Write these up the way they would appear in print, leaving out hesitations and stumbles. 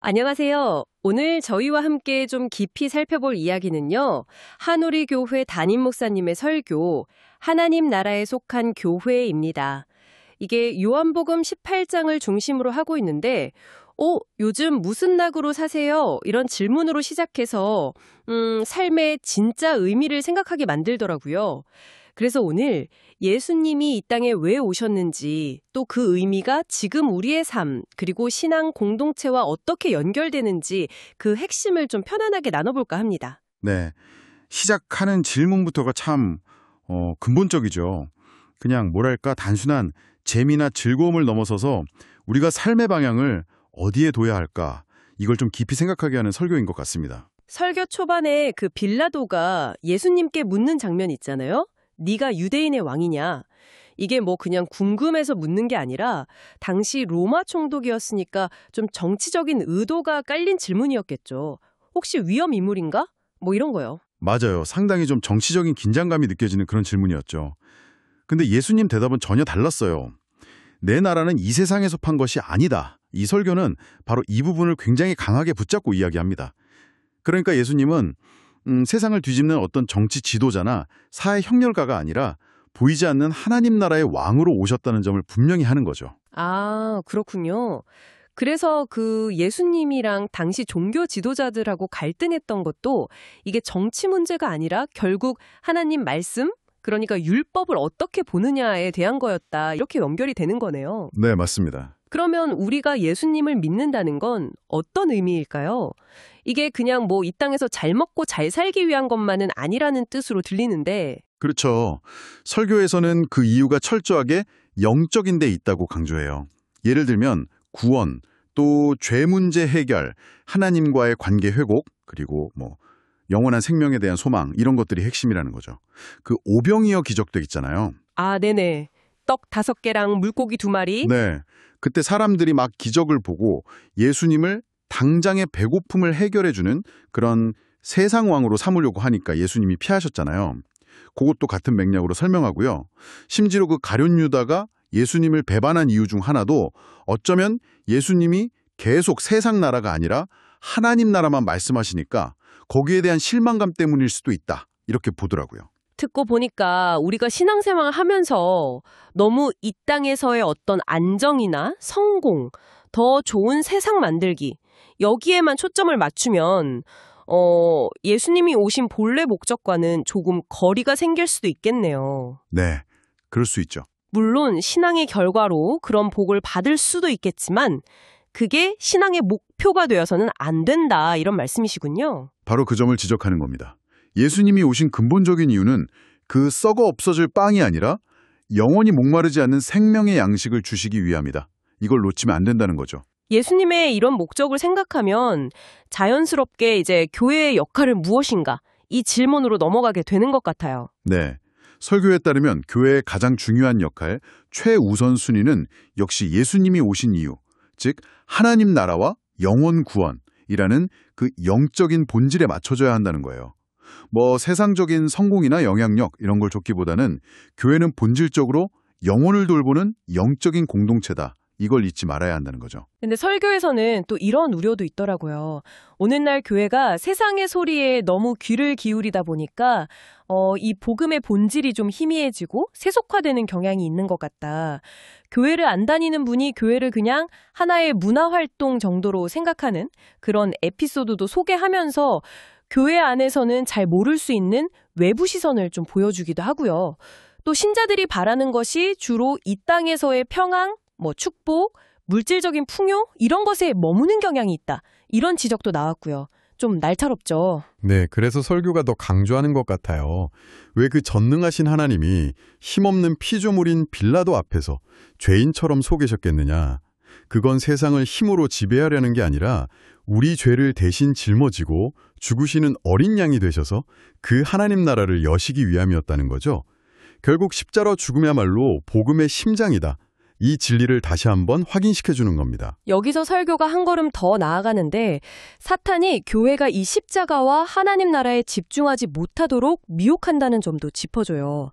안녕하세요. 오늘 저희와 함께 좀 깊이 살펴볼 이야기는요. 한우리교회 담임 목사님의 설교, 하나님 나라에 속한 교회입니다. 이게 요한복음 18장을 중심으로 하고 있는데 요즘 무슨 낙으로 사세요? 이런 질문으로 시작해서 삶의 진짜 의미를 생각하게 만들더라고요. 그래서 오늘 예수님이 이 땅에 왜 오셨는지, 또 그 의미가 지금 우리의 삶, 그리고 신앙 공동체와 어떻게 연결되는지 그 핵심을 좀 편안하게 나눠볼까 합니다. 네, 시작하는 질문부터가 참 근본적이죠. 그냥 뭐랄까 단순한 재미나 즐거움을 넘어서서 우리가 삶의 방향을 어디에 둬야 할까, 이걸 좀 깊이 생각하게 하는 설교인 것 같습니다. 설교 초반에 그 빌라도가 예수님께 묻는 장면 있잖아요. 네가 유대인의 왕이냐? 이게 뭐 그냥 궁금해서 묻는 게 아니라 당시 로마 총독이었으니까 좀 정치적인 의도가 깔린 질문이었겠죠. 혹시 위험 인물인가? 뭐 이런 거요. 맞아요. 상당히 좀 정치적인 긴장감이 느껴지는 그런 질문이었죠. 근데 예수님 대답은 전혀 달랐어요. 내 나라는 이 세상에서 판 것이 아니다. 이 설교는 바로 이 부분을 굉장히 강하게 붙잡고 이야기합니다. 그러니까 예수님은 세상을 뒤집는 어떤 정치 지도자나 사회 형렬가가 아니라 보이지 않는 하나님 나라의 왕으로 오셨다는 점을 분명히 하는 거죠. 아, 그렇군요. 그래서 그 예수님이랑 당시 종교 지도자들하고 갈등했던 것도 이게 정치 문제가 아니라 결국 하나님 말씀, 그러니까 율법을 어떻게 보느냐에 대한 거였다. 이렇게 연결이 되는 거네요. 네, 맞습니다. 그러면 우리가 예수님을 믿는다는 건 어떤 의미일까요? 이게 그냥 뭐 이 땅에서 잘 먹고 잘 살기 위한 것만은 아니라는 뜻으로 들리는데. 그렇죠. 설교에서는 그 이유가 철저하게 영적인 데 있다고 강조해요. 예를 들면 구원, 또 죄 문제 해결, 하나님과의 관계 회복, 그리고 영원한 생명에 대한 소망, 이런 것들이 핵심이라는 거죠. 그 오병이어 기적도 있잖아요. 아, 네네. 떡 5개랑 물고기 2마리. 네. 그때 사람들이 막 기적을 보고 예수님을 당장의 배고픔을 해결해주는 그런 세상 왕으로 삼으려고 하니까 예수님이 피하셨잖아요. 그것도 같은 맥락으로 설명하고요. 심지어 그 가룟 유다가 예수님을 배반한 이유 중 하나도 어쩌면 예수님이 계속 세상 나라가 아니라 하나님 나라만 말씀하시니까 거기에 대한 실망감 때문일 수도 있다. 이렇게 보더라고요. 듣고 보니까 우리가 신앙생활을 하면서 너무 이 땅에서의 어떤 안정이나 성공, 더 좋은 세상 만들기, 여기에만 초점을 맞추면 예수님이 오신 본래 목적과는 조금 거리가 생길 수도 있겠네요. 네, 그럴 수 있죠. 물론 신앙의 결과로 그런 복을 받을 수도 있겠지만 그게 신앙의 목표가 되어서는 안 된다, 이런 말씀이시군요. 바로 그 점을 지적하는 겁니다. 예수님이 오신 근본적인 이유는 그 썩어 없어질 빵이 아니라 영원히 목마르지 않는 생명의 양식을 주시기 위함이다. 이걸 놓치면 안 된다는 거죠. 예수님의 이런 목적을 생각하면 자연스럽게 이제 교회의 역할은 무엇인가? 이 질문으로 넘어가게 되는 것 같아요. 네. 설교에 따르면 교회의 가장 중요한 역할, 최우선 순위는 역시 예수님이 오신 이유, 즉 하나님 나라와 영원 구원이라는 그 영적인 본질에 맞춰져야 한다는 거예요. 세상적인 성공이나 영향력 이런 걸 쫓기보다는 교회는 본질적으로 영혼을 돌보는 영적인 공동체다. 이걸 잊지 말아야 한다는 거죠. 근데 설교에서는 또 이런 우려도 있더라고요. 오늘날 교회가 세상의 소리에 너무 귀를 기울이다 보니까 이 복음의 본질이 좀 희미해지고 세속화되는 경향이 있는 것 같다. 교회를 안 다니는 분이 교회를 그냥 하나의 문화활동 정도로 생각하는 그런 에피소드도 소개하면서 교회 안에서는 잘 모를 수 있는 외부 시선을 좀 보여주기도 하고요. 또 신자들이 바라는 것이 주로 이 땅에서의 평안, 축복, 물질적인 풍요 이런 것에 머무는 경향이 있다. 이런 지적도 나왔고요. 좀 날카롭죠. 네, 그래서 설교가 더 강조하는 것 같아요. 왜 그 전능하신 하나님이 힘없는 피조물인 빌라도 앞에서 죄인처럼 서 계셨겠느냐. 그건 세상을 힘으로 지배하려는 게 아니라 우리 죄를 대신 짊어지고 죽으시는 어린 양이 되셔서 그 하나님 나라를 여시기 위함이었다는 거죠. 결국 십자가 죽음이야말로 복음의 심장이다. 이 진리를 다시 한번 확인시켜주는 겁니다. 여기서 설교가 한 걸음 더 나아가는데 사탄이 교회가 이 십자가와 하나님 나라에 집중하지 못하도록 미혹한다는 점도 짚어줘요.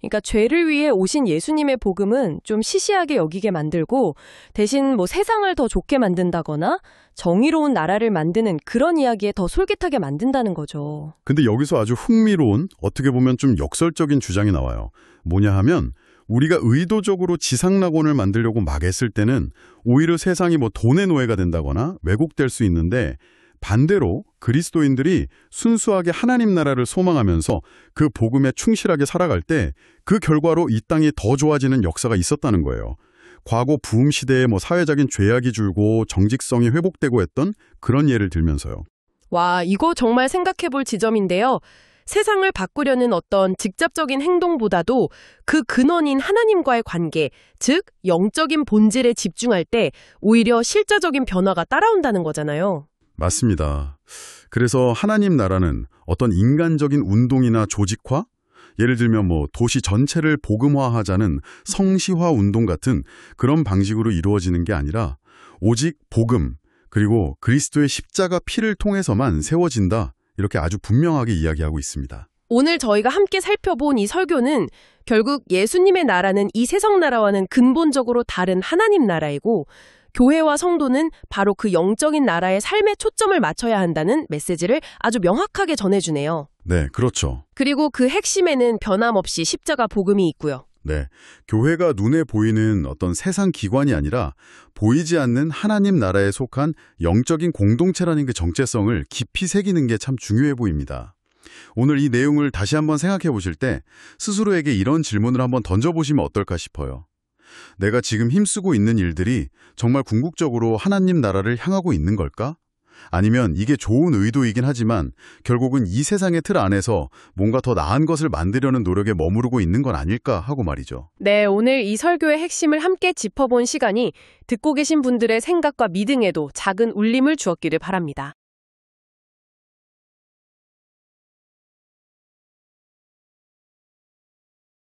그러니까 죄를 위해 오신 예수님의 복음은 좀 시시하게 여기게 만들고 대신 세상을 더 좋게 만든다거나 정의로운 나라를 만드는 그런 이야기에 더 솔깃하게 만든다는 거죠. 근데 여기서 아주 흥미로운, 어떻게 보면 좀 역설적인 주장이 나와요. 뭐냐 하면 우리가 의도적으로 지상낙원을 만들려고 막 애쓸 때는 오히려 세상이 돈의 노예가 된다거나 왜곡될 수 있는데, 반대로 그리스도인들이 순수하게 하나님 나라를 소망하면서 그 복음에 충실하게 살아갈 때 그 결과로 이 땅이 더 좋아지는 역사가 있었다는 거예요. 과거 부흥 시대에 사회적인 죄악이 줄고 정직성이 회복되고 했던 그런 예를 들면서요. 와, 이거 정말 생각해 볼 지점인데요. 세상을 바꾸려는 어떤 직접적인 행동보다도 그 근원인 하나님과의 관계, 즉 영적인 본질에 집중할 때 오히려 실제적인 변화가 따라온다는 거잖아요. 맞습니다. 그래서 하나님 나라는 어떤 인간적인 운동이나 조직화? 예를 들면 도시 전체를 복음화하자는 성시화 운동 같은 그런 방식으로 이루어지는 게 아니라 오직 복음, 그리고 그리스도의 십자가 피를 통해서만 세워진다. 이렇게 아주 분명하게 이야기하고 있습니다. 오늘 저희가 함께 살펴본 이 설교는 결국 예수님의 나라는 이 세상 나라와는 근본적으로 다른 하나님 나라이고 교회와 성도는 바로 그 영적인 나라의 삶에 초점을 맞춰야 한다는 메시지를 아주 명확하게 전해주네요. 네, 그렇죠. 그리고 그 핵심에는 변함없이 십자가 복음이 있고요. 네, 교회가 눈에 보이는 어떤 세상 기관이 아니라 보이지 않는 하나님 나라에 속한 영적인 공동체라는 그 정체성을 깊이 새기는 게 참 중요해 보입니다. 오늘 이 내용을 다시 한번 생각해 보실 때 스스로에게 이런 질문을 한번 던져보시면 어떨까 싶어요. 내가 지금 힘쓰고 있는 일들이 정말 궁극적으로 하나님 나라를 향하고 있는 걸까? 아니면 이게 좋은 의도이긴 하지만 결국은 이 세상의 틀 안에서 뭔가 더 나은 것을 만들려는 노력에 머무르고 있는 건 아닐까 하고 말이죠. 네, 오늘 이 설교의 핵심을 함께 짚어본 시간이 듣고 계신 분들의 생각과 믿음에도 작은 울림을 주었기를 바랍니다.